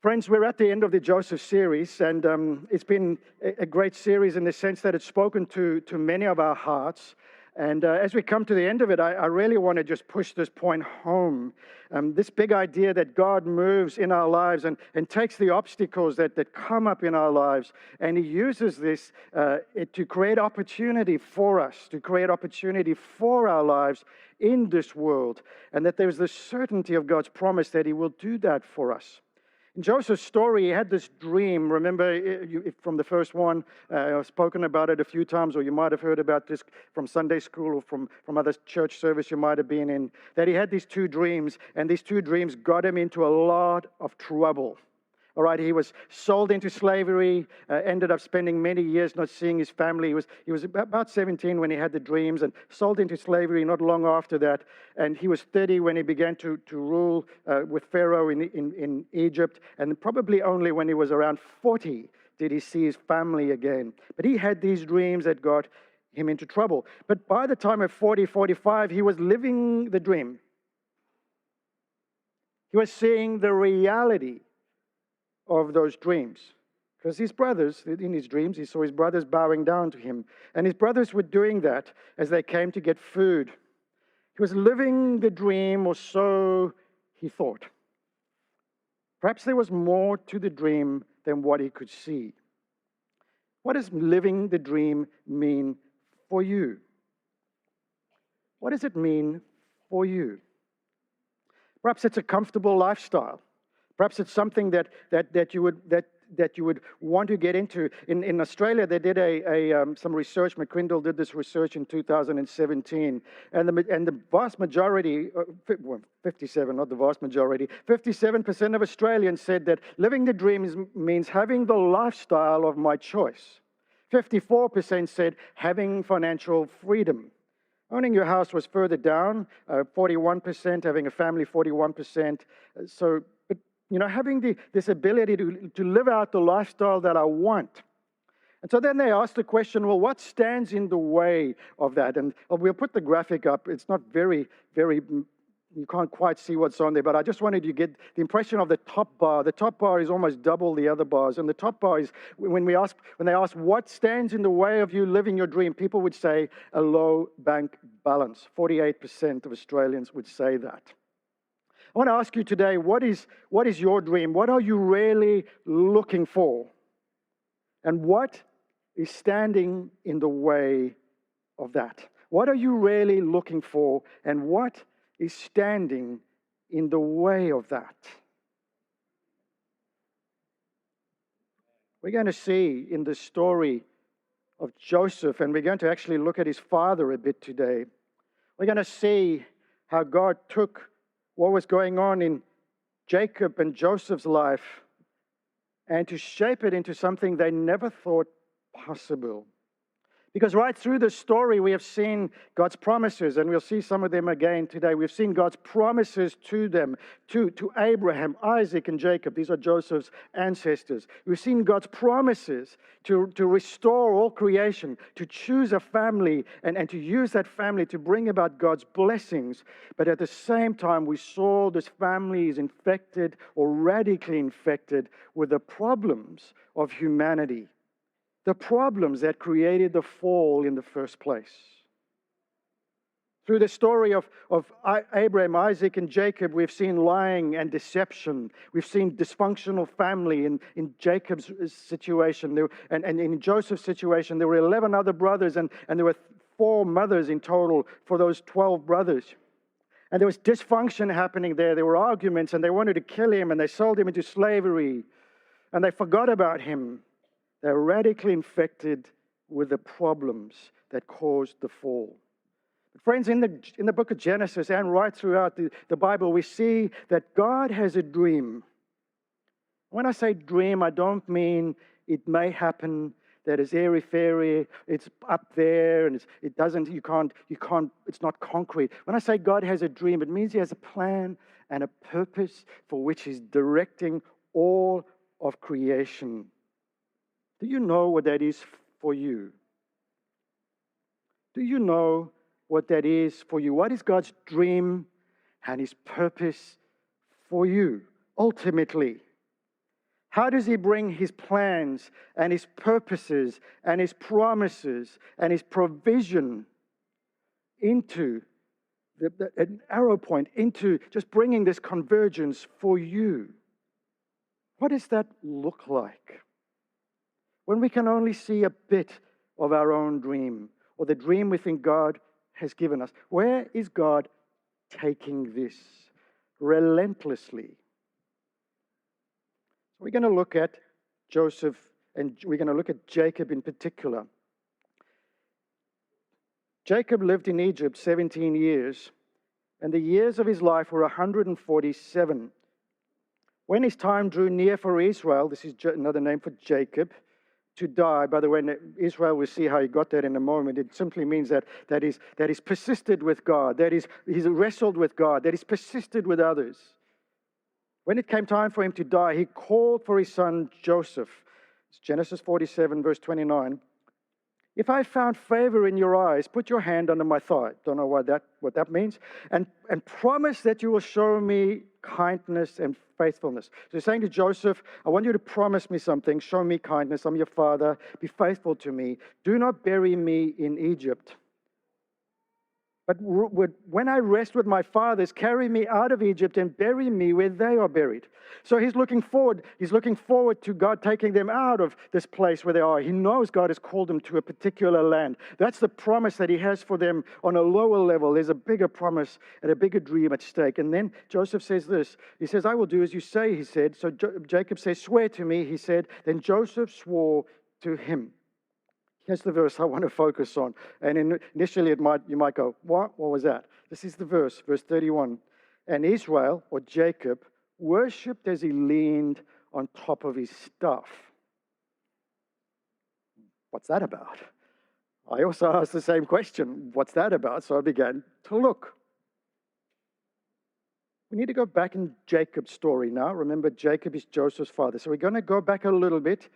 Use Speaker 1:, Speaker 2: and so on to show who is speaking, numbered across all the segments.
Speaker 1: Friends, we're at the end of the Joseph series, and it's been a great series in the sense that it's spoken to many of our hearts. And as we come to the end of it, I really want to just push this point home. This big idea that God moves in our lives and takes the obstacles that come up in our lives, and He uses this to create opportunity for us, to create opportunity for our lives in this world, and that there's the certainty of God's promise that He will do that for us. In Joseph's story, he had this dream. Remember from the first one, I've spoken about it a few times, or you might have heard about this from Sunday school or from other church service you might have been in, that he had these two dreams, and these two dreams got him into a lot of trouble. All right, he was sold into slavery, ended up spending many years not seeing his family. He was about 17 when he had the dreams, and sold into slavery not long after that. And he was 30 when he began to rule with Pharaoh in Egypt. And probably only when he was around 40 did he see his family again. But he had these dreams that got him into trouble. But by the time of 40, 45, he was living the dream. He was seeing the reality of those dreams. Because his brothers, in his dreams, he saw his brothers bowing down to him. And his brothers were doing that as they came to get food. He was living the dream, or so he thought. Perhaps there was more to the dream than what he could see. What does living the dream mean for you? What does it mean for you? Perhaps it's a comfortable lifestyle. Perhaps it's something that you would want to get into. In Australia, they did some research. McCrindle did this research in 2017, and the vast majority, 57, not the vast majority, 57% of Australians said that living the dream means having the lifestyle of my choice. 54% said having financial freedom. Owning your house was further down, 41%. Having a family, 41%. Having this ability to live out the lifestyle that I want. And so then they asked the question, well, what stands in the way of that? And we'll put the graphic up. It's not very, you can't quite see what's on there, but I just wanted you to get the impression of the top bar. The top bar is almost double the other bars. And the top bar is, when they ask what stands in the way of you living your dream, people would say a low bank balance. 48% of Australians would say that. I want to ask you today, what is your dream? What are you really looking for? And what is standing in the way of that? What are you really looking for? And what is standing in the way of that? We're going to see in the story of Joseph, and we're going to actually look at his father a bit today. We're going to see how God took what was going on in Jacob and Joseph's life and to shape it into something they never thought possible. Because right through the story, we have seen God's promises, and we'll see some of them again today. We've seen God's promises to them, to Abraham, Isaac, and Jacob. These are Joseph's ancestors. We've seen God's promises to restore all creation, to choose a family, and to use that family to bring about God's blessings. But at the same time, we saw this family is infected or radically infected with the problems of humanity. The problems that created the fall in the first place. Through the story of Abraham, Isaac, and Jacob, we've seen lying and deception. We've seen dysfunctional family in Jacob's situation. And in Joseph's situation, there were 11 other brothers, and there were 4 mothers in total for those 12 brothers. And there was dysfunction happening there. There were arguments, and they wanted to kill him, and they sold him into slavery, and they forgot about him. They're radically infected with the problems that caused the fall. But friends, in the book of Genesis and right throughout the Bible, we see that God has a dream. When I say dream, I don't mean it may happen, that is airy-fairy, it's up there, and it's not concrete. When I say God has a dream, it means He has a plan and a purpose for which He's directing all of creation. Do you know what that is for you? Do you know what that is for you? What is God's dream and His purpose for you, ultimately? How does he bring his plans and his purposes and his promises and his provision into an arrow point, into just bringing this convergence for you? What does that look like? When we can only see a bit of our own dream, or the dream we think God has given us. Where is God taking this relentlessly? We're going to look at Joseph, and we're going to look at Jacob in particular. Jacob lived in Egypt 17 years, and the years of his life were 147. When his time drew near for Israel, this is another name for Jacob, to die. By the way, Israel, we'll see how he got that in a moment. It simply means that he's persisted with God, that he's wrestled with God, that he's persisted with others. When it came time for him to die, he called for his son Joseph. It's Genesis 47, verse 29. If I found favor in your eyes, put your hand under my thigh. Don't know what that means. And promise that you will show me kindness and faithfulness. So he's saying to Joseph, I want you to promise me something. Show me kindness. I'm your father. Be faithful to me. Do not bury me in Egypt. But when I rest with my fathers, carry me out of Egypt and bury me where they are buried. So he's looking forward to God taking them out of this place where they are. He knows God has called them to a particular land. That's the promise that he has for them on a lower level. There's a bigger promise and a bigger dream at stake. And then Joseph says this. He says, I will do as you say, he said. So Jacob says, swear to me, he said. Then Joseph swore to him. Here's the verse I want to focus on. And initially you might go, what? What was that? This is the verse 31. And Israel, or Jacob, worshipped as he leaned on top of his staff. What's that about? I also asked the same question. What's that about? So I began to look. We need to go back in Jacob's story now. Remember, Jacob is Joseph's father. So we're going to go back a little bit.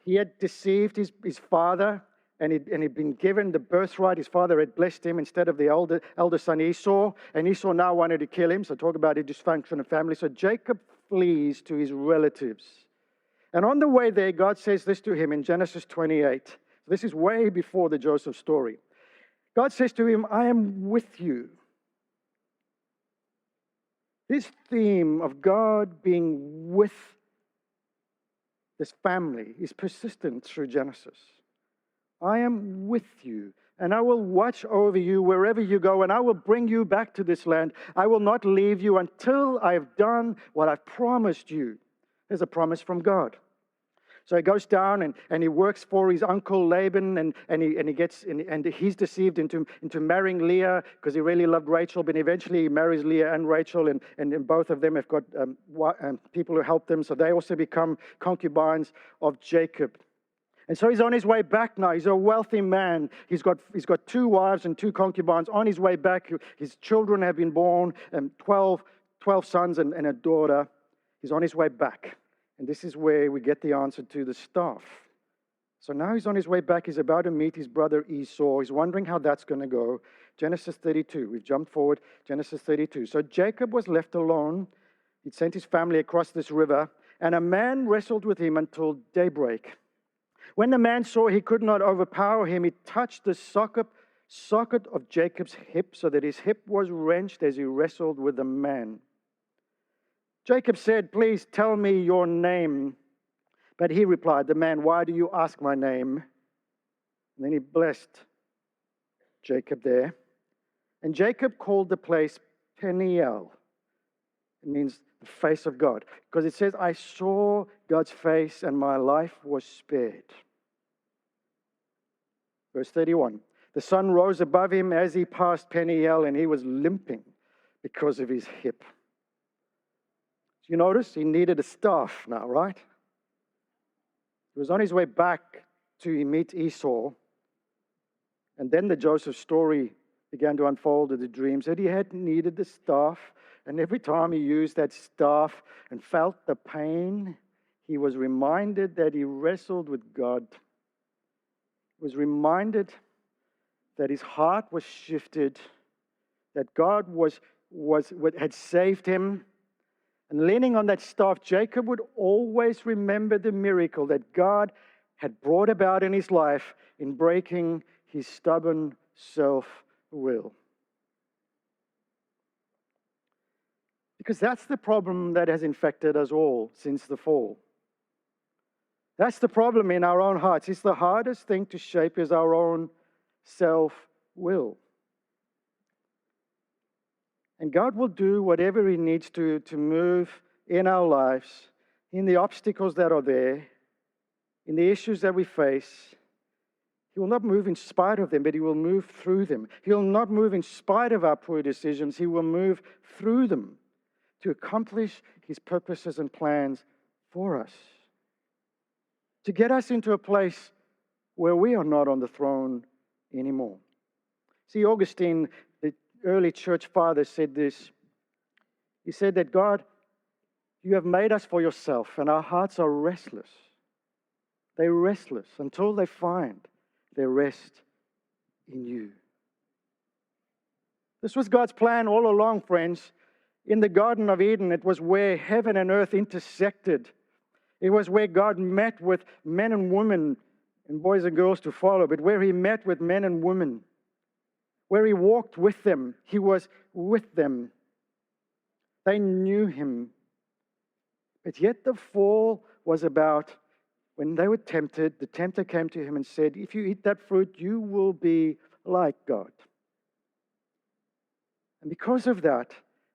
Speaker 1: He had deceived his father, and he'd been given the birthright. His father had blessed him instead of the elder son Esau, and Esau now wanted to kill him. So talk about a dysfunctional family. So Jacob flees to his relatives. And on the way there, God says this to him in Genesis 28. This is way before the Joseph story. God says to him, I am with you. This theme of God being with this family is persistent through Genesis. I am with you, and I will watch over you wherever you go, and I will bring you back to this land. I will not leave you until I have done what I've promised you. There's a promise from God. So he goes down and he works for his uncle Laban, and he's deceived into marrying Leah because he really loved Rachel. But eventually he marries Leah and Rachel, and both of them have got people who help them. So they also become concubines of Jacob. And so he's on his way back now. He's a wealthy man. He's got 2 wives and 2 concubines. On his way back, his children have been born, 12 sons and a daughter. He's on his way back. And this is where we get the answer to the staff. So now he's on his way back. He's about to meet his brother Esau. He's wondering how that's going to go. Genesis 32. We've jumped forward. Genesis 32. So Jacob was left alone. He'd sent his family across this river, and a man wrestled with him until daybreak. When the man saw he could not overpower him, he touched the socket of Jacob's hip, so that his hip was wrenched as he wrestled with the man. Jacob said, please tell me your name. But he replied, the man, why do you ask my name? And then he blessed Jacob there. And Jacob called the place Peniel. It means the face of God. Because it says, I saw God's face and my life was spared. Verse 31. The sun rose above him as he passed Peniel, and he was limping because of his hip. You notice he needed a staff now, right? He was on his way back to meet Esau. And then the Joseph story began to unfold with the dreams that he had needed the staff. And every time he used that staff and felt the pain, he was reminded that he wrestled with God. He was reminded that his heart was shifted, that God had saved him, And leaning on that staff, Jacob would always remember the miracle that God had brought about in his life in breaking his stubborn self-will. Because that's the problem that has infected us all since the fall. That's the problem in our own hearts. It's the hardest thing to shape is our own self-will. And God will do whatever he needs to move in our lives, in the obstacles that are there, in the issues that we face. He will not move in spite of them, but he will move through them. He will not move in spite of our poor decisions. He will move through them to accomplish his purposes and plans for us. To get us into a place where we are not on the throne anymore. See, Augustine, the early church father, said this. He said that, God, you have made us for yourself, and our hearts are restless. They're restless until they find their rest in you. This was God's plan all along, friends. In the Garden of Eden, it was where heaven and earth intersected. It was where God met with men and women, and boys and girls to follow, but where he met with men and women, where he walked with them. He was with them. They knew him. But yet the fall was about when they were tempted, the tempter came to him and said, if you eat that fruit, you will be like God. And because of that,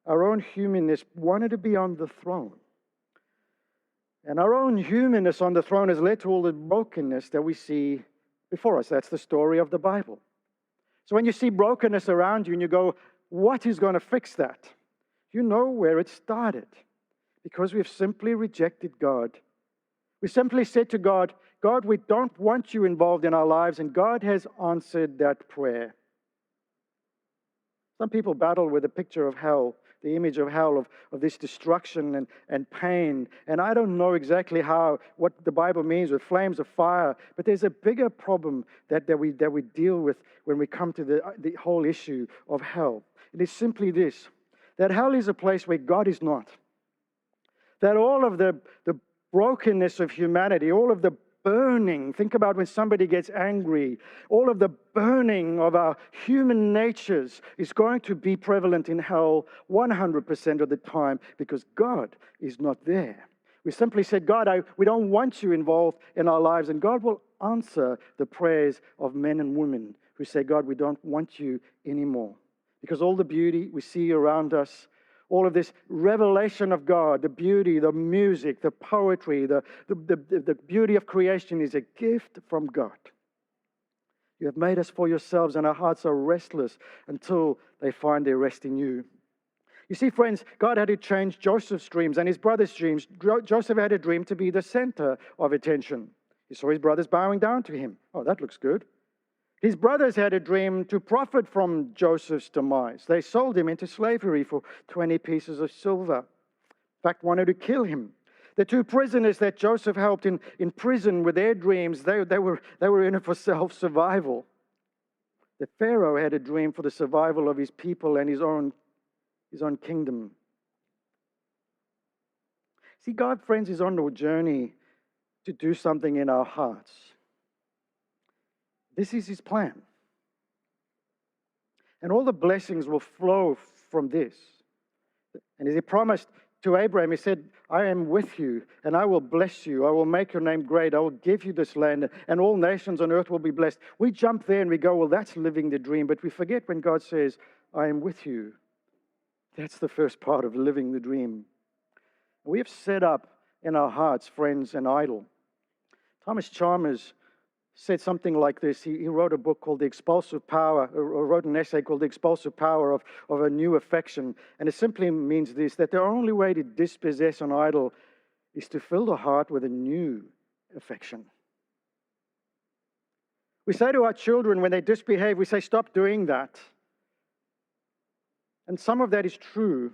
Speaker 1: our own humanness wanted to be on the throne. And our own humanness on the throne has led to all the brokenness that we see before us. That's the story of the Bible. So when you see brokenness around you and you go, what is going to fix that? You know where it started. Because we've simply rejected God. We simply said to God, God, we don't want you involved in our lives, and God has answered that prayer. Some people battle with the picture of hell, the image of hell, of this destruction and pain. And I don't know exactly what the Bible means with flames of fire, but there's a bigger problem that we deal with when we come to the whole issue of hell. It is simply this, that hell is a place where God is not. That all of the brokenness of humanity, all of the burning, think about when somebody gets angry, all of the burning of our human natures is going to be prevalent in hell 100% of the time because God is not there. We simply said, God, we don't want you involved in our lives, and God will answer the prayers of men and women who say, God, we don't want you anymore. Because all the beauty we see around us, all of this revelation of God, the beauty, the music, the poetry, the beauty of creation is a gift from God. You have made us for yourselves, and our hearts are restless until they find their rest in you. You see, friends, God had to change Joseph's dreams and his brothers' dreams. Joseph had a dream to be the center of attention. He saw his brothers bowing down to him. Oh, that looks good. His brothers had a dream to profit from Joseph's demise. They sold him into slavery for 20 pieces of silver. In fact, wanted to kill him. The two prisoners that Joseph helped in prison with their dreams, they were in it for self-survival. The Pharaoh had a dream for the survival of his people and his own kingdom. See, God, friends, is on a journey to do something in our hearts. This is his plan. And all the blessings will flow from this. And as he promised to Abraham, he said, I am with you, and I will bless you. I will make your name great. I will give you this land, and all nations on earth will be blessed. We jump there and we go, well, that's living the dream. But we forget when God says, I am with you. That's the first part of living the dream. We have set up in our hearts, friends, an idol. Thomas Chalmers said something like this. He wrote a book called The Expulsive Power, or wrote an essay called The Expulsive Power of a New Affection. And it simply means this, that the only way to dispossess an idol is to fill the heart with a new affection. We say to our children when they misbehave, we say, stop doing that. And some of that is true.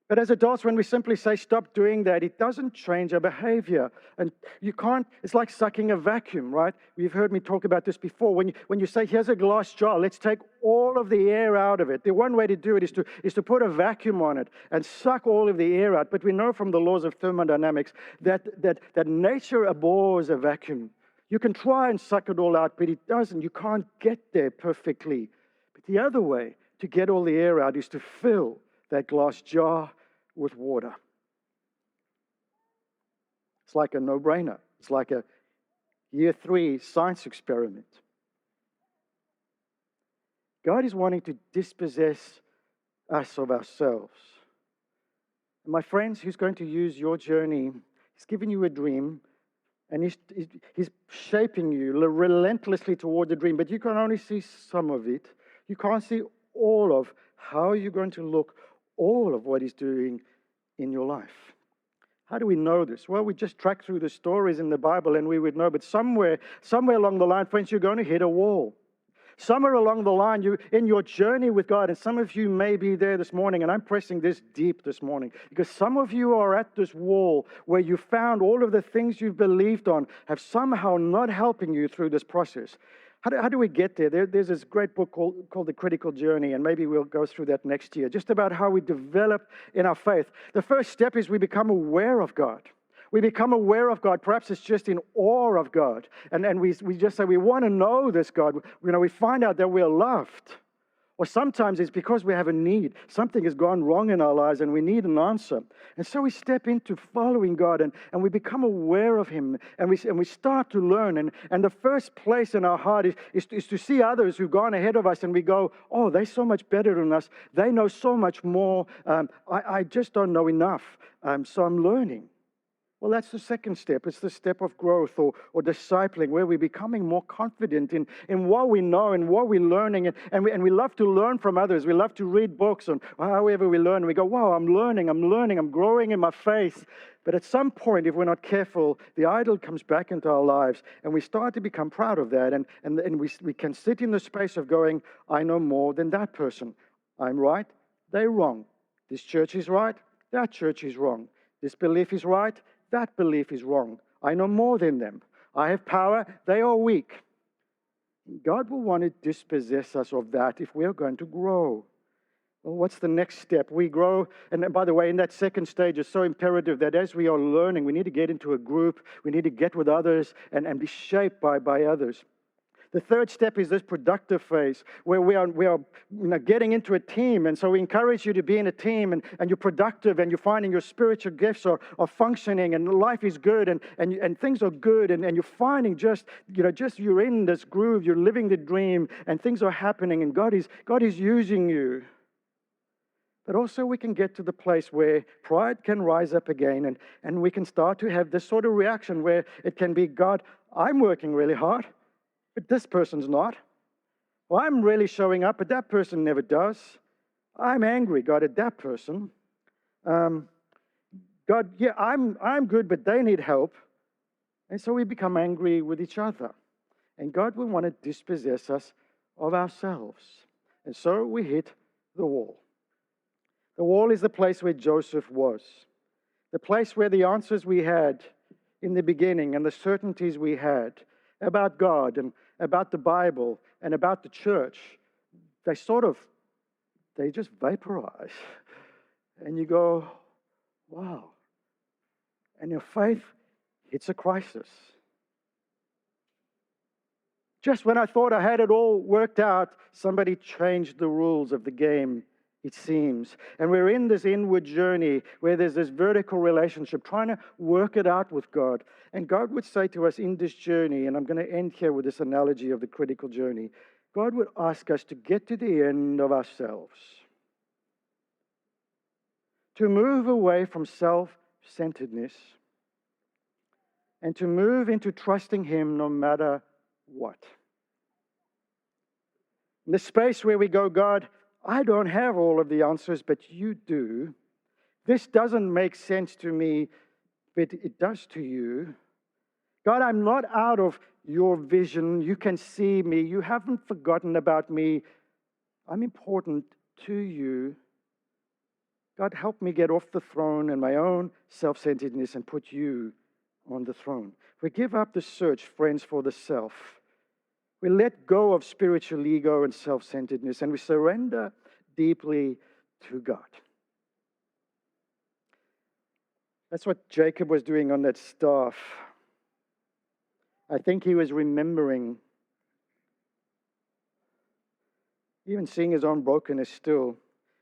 Speaker 1: But as adults, when we simply say, stop doing that, it doesn't change our behavior. And you can't, it's like sucking a vacuum, right? You've heard me talk about this before. When you say, here's a glass jar, let's take all of the air out of it. The one way to do it is to put a vacuum on it and suck all of the air out. But we know from the laws of thermodynamics that nature abhors a vacuum. You can try and suck it all out, but it doesn't. You can't get there perfectly. But the other way to get all the air out is to fill that glass jar with water. It's like a no-brainer. It's like a year 3 science experiment. God is wanting to dispossess us of ourselves. And my friends, He's going to use your journey. He's given you a dream, and He's shaping you relentlessly toward the dream, but you can only see some of it. You can't see all of how you're going to look, all of what He's doing in your life. How do we know this? Well, we just track through the stories in the Bible and we would know, but somewhere along the line, friends, you're going to hit a wall. Somewhere along the line, you in your journey with God, and some of you may be there this morning, and I'm pressing this deep this morning, because some of you are at this wall where you found all of the things you've believed on have somehow not helping you through this process. How do we get there? There's this great book called The Critical Journey, and maybe we'll go through that next year, just about how we develop in our faith. The first step is we become aware of God. We become aware of God. Perhaps it's just in awe of God. And we just say, we want to know this God. We find out that we're loved. Or sometimes it's because we have a need. Something has gone wrong in our lives and we need an answer. And so we step into following God and we become aware of Him. And we start to learn. And the first place in our heart is to see others who've gone ahead of us, and we go, oh, they're so much better than us. They know so much more. I just don't know enough. So I'm learning. Well, that's the second step. It's the step of growth or discipling, where we're becoming more confident in what we know and what we're learning. And we love to learn from others. We love to read books on however we learn. We go, wow, I'm learning, I'm growing in my faith. But at some point, if we're not careful, the idol comes back into our lives, and we start to become proud of that. And we can sit in the space of going, I know more than that person. I'm right, they're wrong. This church is right, that church is wrong. This belief is right, that belief is wrong. I know more than them. I have power, they are weak. God will want to dispossess us of that if we are going to grow. Well, what's the next step? We grow, and by the way, in that second stage, it's so imperative that as we are learning, we need to get into a group, we need to get with others and be shaped by others. The third step is this productive phase, where we are getting into a team. And so we encourage you to be in a team, and you're productive, and you're finding your spiritual gifts are functioning, and life is good, and things are good, and you're finding just you're in this groove, you're living the dream, and things are happening, and God is using you. But also we can get to the place where pride can rise up again, and we can start to have this sort of reaction where it can be, God, I'm working really hard, but this person's not. Well, I'm really showing up, but that person never does. I'm angry, God, at that person. God, yeah, I'm good, but they need help. And so we become angry with each other. And God will want to dispossess us of ourselves. And so we hit the wall. The wall is the place where Joseph was. The place where the answers we had in the beginning and the certainties we had about God and about the Bible and about the church, they just vaporize. And you go, wow. And your faith hits a crisis. Just when I thought I had it all worked out, somebody changed the rules of the game, it seems. And we're in this inward journey where there's this vertical relationship, trying to work it out with God. And God would say to us in this journey, and I'm going to end here with this analogy of the critical journey, God would ask us to get to the end of ourselves, to move away from self-centeredness, and to move into trusting Him no matter what. In the space where we go, God, I don't have all of the answers, but you do. This doesn't make sense to me, but it does to you. God, I'm not out of your vision. You can see me. You haven't forgotten about me. I'm important to you. God, help me get off the throne and my own self-centeredness and put you on the throne. We give up the search, friends, for the self. We let go of spiritual ego and self-centeredness, and we surrender deeply to God. That's what Jacob was doing on that staff. I think he was remembering, even seeing his own brokenness still,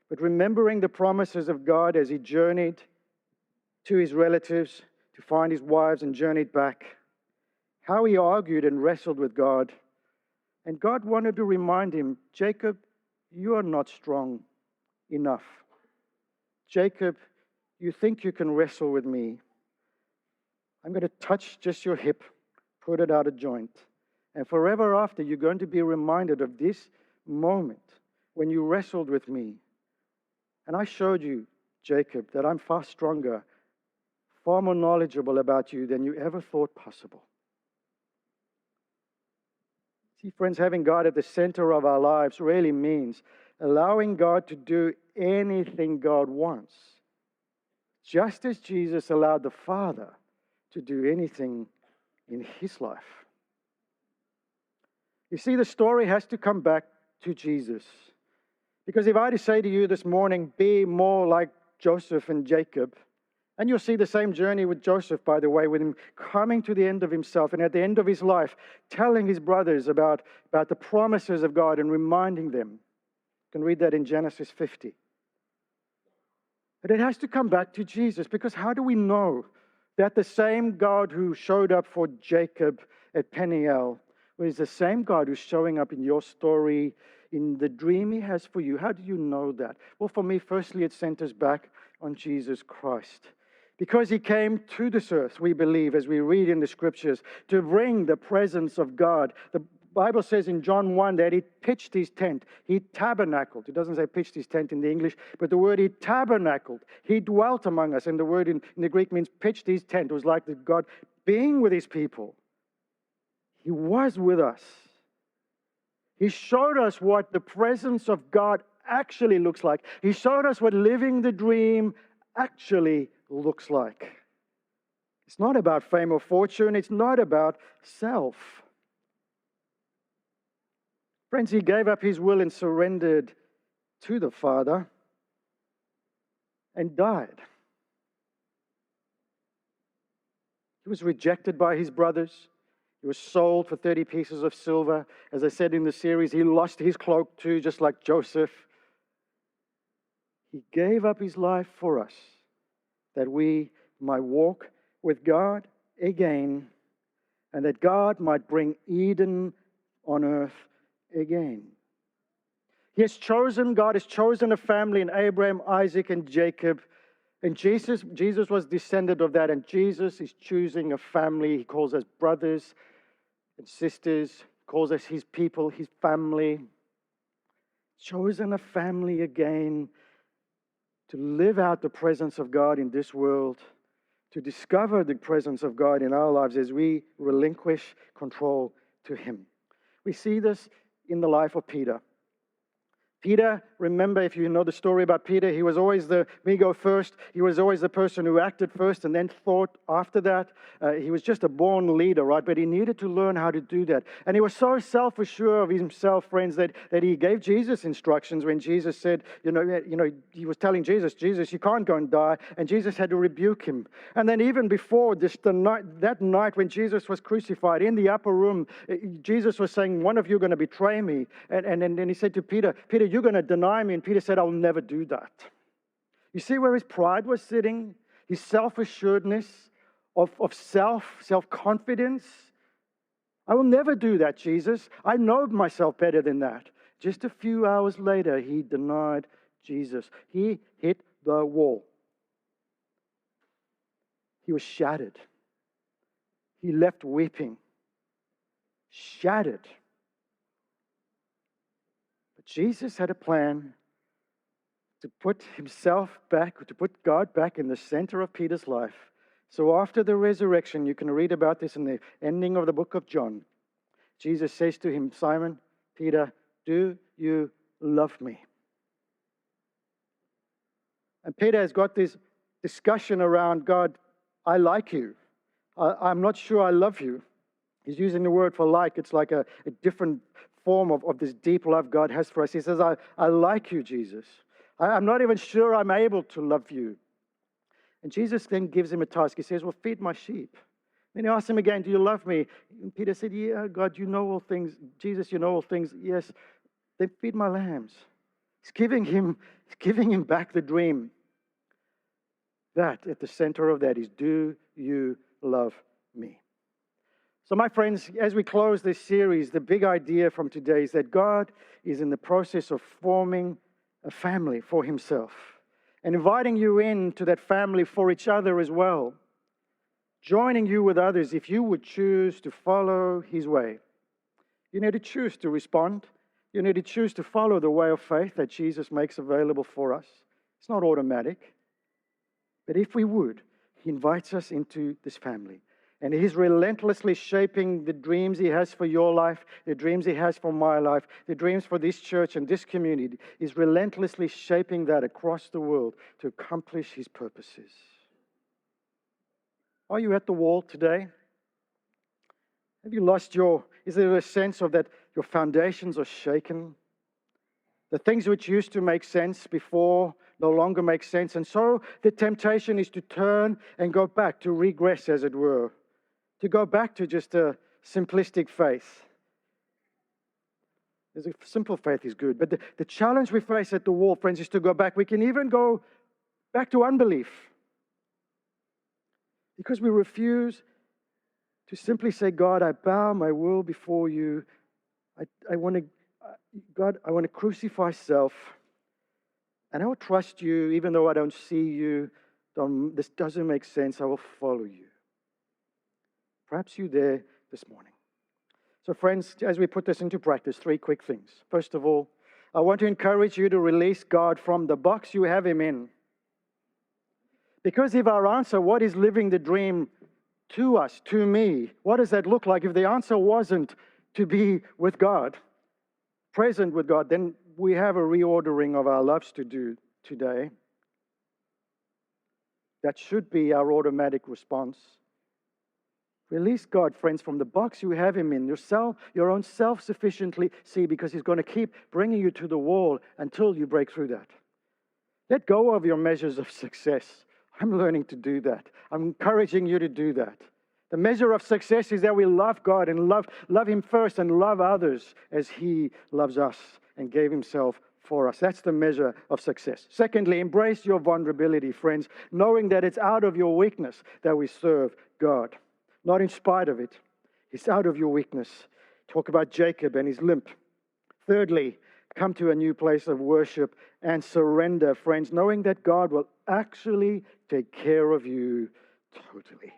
Speaker 1: but remembering the promises of God as he journeyed to his relatives to find his wives and journeyed back, how he argued and wrestled with God. And God wanted to remind him, Jacob, you are not strong enough. Jacob, you think you can wrestle with me. I'm going to touch just your hip, put it out of joint. And forever after, you're going to be reminded of this moment when you wrestled with me. And I showed you, Jacob, that I'm far stronger, far more knowledgeable about you than you ever thought possible. See, friends, having God at the center of our lives really means allowing God to do anything God wants, just as Jesus allowed the Father to do anything in his life. You see, the story has to come back to Jesus. Because if I had to say to you this morning, be more like Joseph and Jacob, and you'll see the same journey with Joseph, by the way, with him coming to the end of himself and at the end of his life, telling his brothers about the promises of God and reminding them. You can read that in Genesis 50. But it has to come back to Jesus, because how do we know that the same God who showed up for Jacob at Peniel is the same God who's showing up in your story, in the dream he has for you? How do you know that? Well, for me, firstly, it centers back on Jesus Christ. Because he came to this earth, we believe, as we read in the scriptures, to bring the presence of God. The Bible says in John 1 that he pitched his tent. He tabernacled. It doesn't say pitched his tent in the English, but the word he tabernacled. He dwelt among us. And the word in the Greek means pitched his tent. It was like the God being with his people. He was with us. He showed us what the presence of God actually looks like. He showed us what living the dream actually looks like. It's not about fame or fortune. It's not about self. Friends, he gave up his will and surrendered to the Father and died. He was rejected by his brothers. He was sold for 30 pieces of silver. As I said in the series, he lost his cloak too, just like Joseph. He gave up his life for us, that we might walk with God again, and that God might bring Eden on earth again. God has chosen a family in Abraham, Isaac, and Jacob. And Jesus was descendant of that, and Jesus is choosing a family. He calls us brothers and sisters, calls us his people, his family. Chosen a family again to live out the presence of God in this world, to discover the presence of God in our lives as we relinquish control to him. We see this in the life of Peter. Peter, remember, if you know the story about Peter, he was always me go first. He was always the person who acted first and then thought after that. He was just a born leader, right? But he needed to learn how to do that. And he was so self-assured of himself, friends, that he gave Jesus instructions when Jesus said, he was telling Jesus, you can't go and die. And Jesus had to rebuke him. And then even before that night when Jesus was crucified, in the upper room, Jesus was saying, one of you are going to betray me. And then he said to Peter, you're going to deny me. And Peter said, I'll never do that. You see where his pride was sitting? His self-assuredness of self-confidence. I will never do that, Jesus. I know myself better than that. Just a few hours later, he denied Jesus. He hit the wall. He was shattered. He left weeping. Shattered. Jesus had a plan to put God back in the center of Peter's life. So after the resurrection, you can read about this in the ending of the book of John. Jesus says to him, Simon, Peter, do you love me? And Peter has got this discussion around, God, I like you. I'm not sure I love you. He's using the word for like. It's like a different form of this deep love God has for us. He says, I like you, Jesus. I'm not even sure I'm able to love you. And Jesus then gives him a task. He says, well, feed my sheep. Then he asks him again, do you love me? And Peter said, yeah, God, you know all things. Jesus, you know all things. Yes, then feed my lambs. He's giving him back the dream. That, at the center of that is, do you love me? So my friends, as we close this series, the big idea from today is that God is in the process of forming a family for himself and inviting you into that family for each other as well, joining you with others if you would choose to follow his way. You need to choose to respond. You need to choose to follow the way of faith that Jesus makes available for us. It's not automatic. But if we would, he invites us into this family. And he's relentlessly shaping the dreams he has for your life, the dreams he has for my life, the dreams for this church and this community. He's relentlessly shaping that across the world to accomplish his purposes. Are you at the wall today? Have you lost is there a sense of that your foundations are shaken? The things which used to make sense before no longer make sense. And so the temptation is to turn and go back, to regress, as it were. To go back to just a simplistic faith. There's a simple faith is good. But the challenge we face at the wall, friends, is to go back. We can even go back to unbelief. Because we refuse to simply say, God, I bow my will before you. I want to crucify self. And I will trust you even though I don't see you. This doesn't make sense. I will follow you. Perhaps you're there this morning. So friends, as we put this into practice, 3 quick things. First of all, I want to encourage you to release God from the box you have him in. Because if our answer, what is living the dream to us, to me, what does that look like? If the answer wasn't to be with God, present with God, then we have a reordering of our lives to do today. That should be our automatic response. Release God, friends, from the box you have him in, your own self-sufficiency, because he's going to keep bringing you to the wall until you break through that. Let go of your measures of success. I'm learning to do that. I'm encouraging you to do that. The measure of success is that we love God and love him first and love others as he loves us and gave himself for us. That's the measure of success. Secondly, embrace your vulnerability, friends, knowing that it's out of your weakness that we serve God. Not in spite of it. It's out of your weakness. Talk about Jacob and his limp. Thirdly, come to a new place of worship and surrender, friends, knowing that God will actually take care of you totally.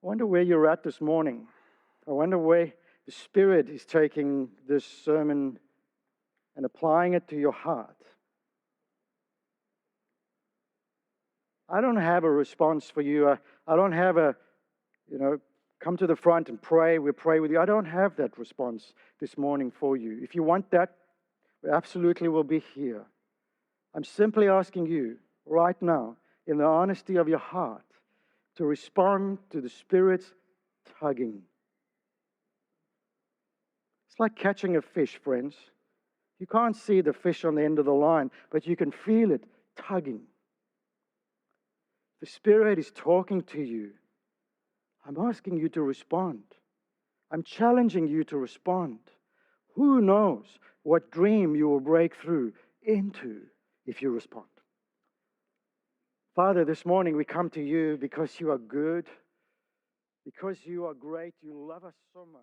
Speaker 1: I wonder where you're at this morning. I wonder where the Spirit is taking this sermon and applying it to your heart. I don't have a response for you. I don't have come to the front and pray. We'll pray with you. I don't have that response this morning for you. If you want that, we absolutely will be here. I'm simply asking you right now, in the honesty of your heart, to respond to the Spirit's tugging. It's like catching a fish, friends. You can't see the fish on the end of the line, but you can feel it tugging. The Spirit is talking to you. I'm asking you to respond. I'm challenging you to respond. Who knows what dream you will break through into if you respond? Father, this morning we come to you because you are good, because you are great, you love us so much.